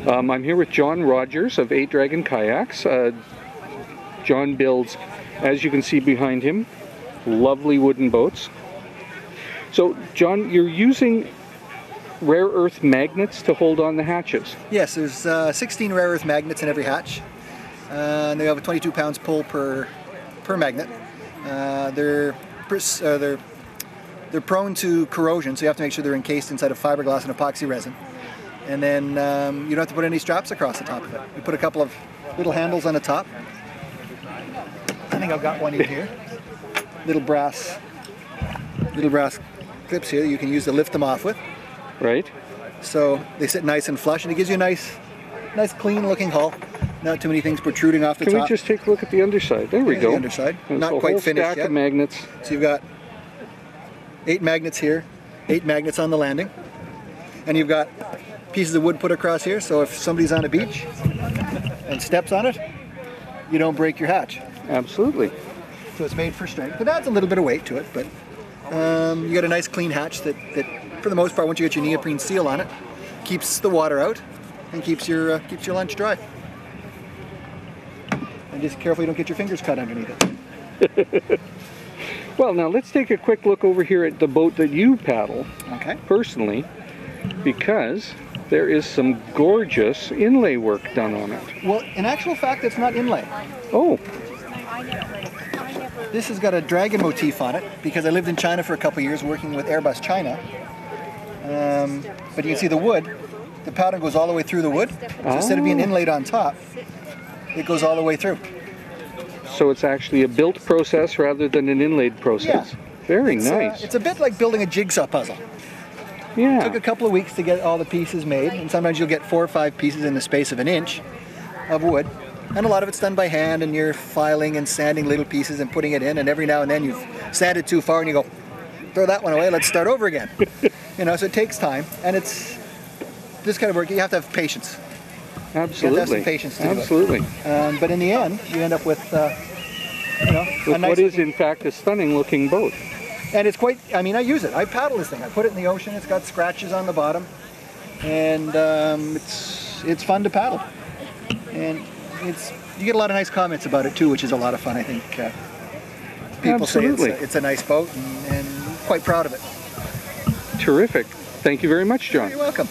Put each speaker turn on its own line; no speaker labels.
I'm here with John Rogers of 8 Dragon Kayaks. John builds, as you can see behind him, lovely wooden boats. So, John, you're using rare earth magnets to hold on the hatches.
Yes, there's 16 rare earth magnets in every hatch. And they have a 22 pounds pull per magnet. They're prone to corrosion, so you have to make sure they're encased inside of fiberglass and epoxy resin. And then you don't have to put any straps across the top of it. You put a couple of little handles on the top. I think I've got one in here. Little brass clips here that you can use to lift them off with.
Right.
So they sit nice and flush, and it gives you a nice clean looking hull. Not too many things protruding off the top.
Can we just take a look at the underside? There we go.
The underside.
It's
not quite finished
stack
yet.
Of magnets.
So you've got 8 magnets here, 8 magnets on the landing, and you've got pieces of wood put across here, so if somebody's on a beach and steps on it, you don't break your hatch.
Absolutely.
So it's made for strength. It adds a little bit of weight to it, but you got a nice clean hatch that for the most part, once you get your neoprene seal on it, keeps the water out and keeps your lunch dry. And just careful you don't get your fingers cut underneath it.
Well, now let's take a quick look over here at the boat that you paddle.
Okay.
Personally, because there is some gorgeous inlay work done on it.
Well, in actual fact, it's not inlay.
Oh.
This has got a dragon motif on it because I lived in China for a couple of years working with Airbus China. But you can see the wood, the pattern goes all the way through the wood. So instead of being inlaid on top, it goes all the way through.
So it's actually a built process rather than an inlaid process.
Yeah.
Very nice.
It's a bit like building a jigsaw puzzle.
Yeah.
It took a couple of weeks to get all the pieces made, and sometimes you'll get 4 or 5 pieces in the space of an inch of wood. And a lot of it's done by hand, and you're filing and sanding little pieces and putting it in, and every now and then you've sanded too far and you go, throw that one away, let's start over again. You know, so it takes time, and it's this kind of work, you have to have patience.
Absolutely.
You have to have some patience to do it.
Absolutely.
But in the end, you end up with, you know,
with what is in fact a stunning looking boat.
And it's quite, I mean, I use it. I paddle this thing. I put it in the ocean. It's got scratches on the bottom. And it's fun to paddle. And you get a lot of nice comments about it too, which is a lot of fun, I think. People
Absolutely.
say it's a nice boat and quite proud of it.
Terrific. Thank you very much, John.
You're welcome.